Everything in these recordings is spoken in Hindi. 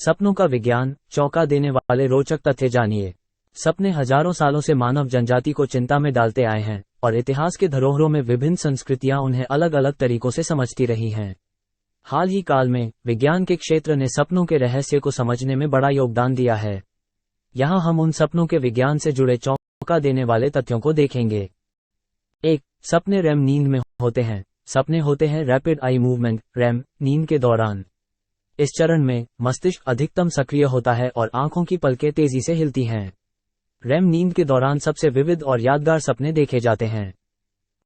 सपनों का विज्ञान, चौंका देने वाले रोचक तथ्य जानिए। सपने हजारों सालों से मानव जनजाति को चिंता में डालते आए हैं और इतिहास के धरोहरों में विभिन्न संस्कृतियां उन्हें अलग अलग तरीकों से समझती रही हैं। हाल ही काल में विज्ञान के क्षेत्र ने सपनों के रहस्य को समझने में बड़ा योगदान दिया है। यहाँ हम उन सपनों के विज्ञान से जुड़े चौंका देने वाले तथ्यों को देखेंगे। 1. सपने रेम नींद में होते हैं। सपने होते हैं रैपिड आई मूवमेंट रैम नींद के दौरान। इस चरण में मस्तिष्क अधिकतम सक्रिय होता है और आंखों की पलकें तेजी से हिलती हैं। रैम नींद के दौरान सबसे विविध और यादगार सपने देखे जाते हैं।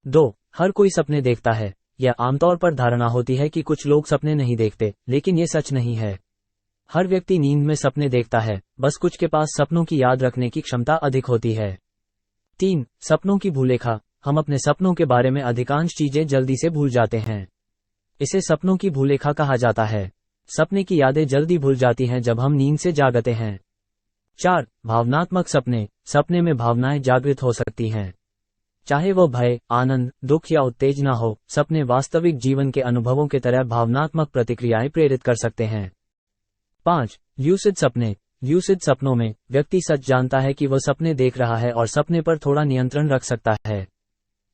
2. हर कोई सपने देखता है। यह आमतौर पर धारणा होती है कि कुछ लोग सपने नहीं देखते, लेकिन ये सच नहीं है। हर व्यक्ति नींद में सपने देखता है, बस कुछ के पास सपनों की याद रखने की क्षमता अधिक होती है। 3. सपनों की भूलेखा। हम अपने सपनों के बारे में अधिकांश चीजें जल्दी से भूल जाते हैं। इसे सपनों की भूलेखा कहा जाता है। सपने की यादें जल्दी भूल जाती हैं जब हम नींद से जागते हैं। 4. भावनात्मक सपने। सपने में भावनाएं जागृत हो सकती हैं। चाहे वह भय, आनंद, दुख या उत्तेजना हो, सपने वास्तविक जीवन के अनुभवों की तरह भावनात्मक प्रतिक्रियाएं प्रेरित कर सकते हैं। 5. ल्यूसिड सपने। ल्यूसिड सपनों में व्यक्ति सच जानता है कि वह सपने देख रहा है और सपने पर थोड़ा नियंत्रण रख सकता है।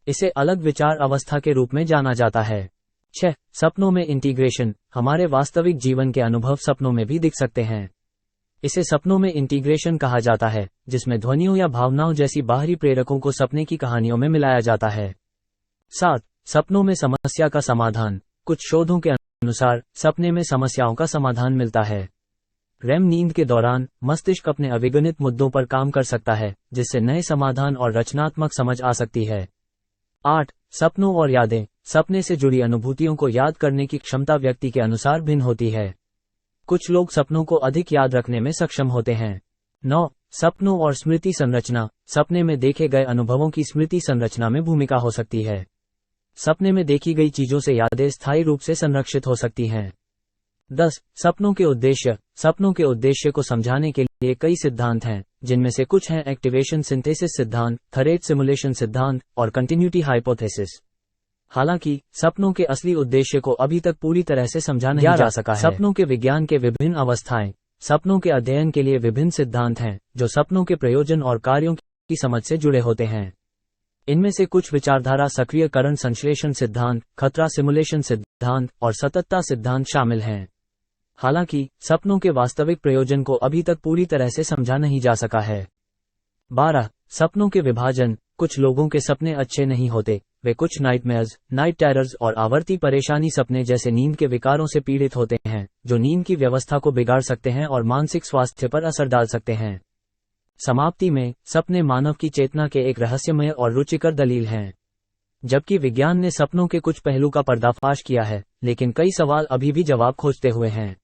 इसे अलग विचार अवस्था के रूप में जाना जाता है। 6. सपनों में इंटीग्रेशन। हमारे वास्तविक जीवन के अनुभव सपनों में भी दिख सकते हैं। इसे सपनों में इंटीग्रेशन कहा जाता है, जिसमें ध्वनियों या भावनाओं जैसी बाहरी प्रेरकों को सपने की कहानियों में मिलाया जाता है। 7. सपनों में समस्या का समाधान। कुछ शोधों के अनुसार सपने में समस्याओं का समाधान मिलता है। रेम नींद के दौरान मस्तिष्क अपने अविगणित मुद्दों पर काम कर सकता है, जिससे नए समाधान और रचनात्मक समझ आ सकती है। 8. सपनों और यादें। सपने से जुड़ी अनुभूतियों को याद करने की क्षमता व्यक्ति के अनुसार भिन्न होती है। कुछ लोग सपनों को अधिक याद रखने में सक्षम होते हैं। 9. सपनों और स्मृति संरचना। सपने में देखे गए अनुभवों की स्मृति संरचना में भूमिका हो सकती है। सपने में देखी गई चीजों से यादें स्थायी रूप से संरक्षित हो सकती हैं। 10. सपनों के उद्देश्य। सपनों के उद्देश्य को समझाने के लिए कई सिद्धांत हैं, जिनमें से कुछ हैं एक्टिवेशन सिंथेसिस सिद्धांत, थरेट सिमुलेशन सिद्धांत और कंटिन्यूटी हाइपोथेसिस। हालांकि सपनों के असली उद्देश्य को अभी तक पूरी तरह से समझा नहीं जा सका है। सपनों के विज्ञान के विभिन्न अवस्थाएं। सपनों के अध्ययन के लिए विभिन्न सिद्धांत हैं, जो सपनों के प्रयोजन और कार्यों की समझ से जुड़े होते हैं। इनमें से कुछ विचारधारा सक्रियकरण संश्लेषण सिद्धांत, खतरा सिमुलेशन सिद्धांत और सततता सिद्धांत शामिल हैं। हालांकि सपनों के वास्तविक प्रयोजन को अभी तक पूरी तरह से समझा नहीं जा सका है। 12. सपनों के विभाजन। कुछ लोगों के सपने अच्छे नहीं होते। वे कुछ नाइटमेयर्स, नाइट टेरर्स और आवर्ती परेशानी सपने जैसे नींद के विकारों से पीड़ित होते हैं, जो नींद की व्यवस्था को बिगाड़ सकते हैं और मानसिक स्वास्थ्य पर असर डाल सकते हैं। समाप्ति में, सपने मानव की चेतना के एक रहस्यमय और रुचिकर दलील हैं। जबकि विज्ञान ने सपनों के कुछ पहलू का पर्दाफाश किया है, लेकिन कई सवाल अभी भी जवाब खोजते हुए हैं।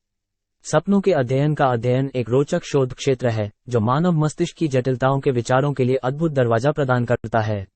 सपनों के अध्ययन का अध्ययन एक रोचक शोध क्षेत्र है, जो मानव मस्तिष्क की जटिलताओं के विचारों के लिए अद्भुत दरवाजा प्रदान करता है।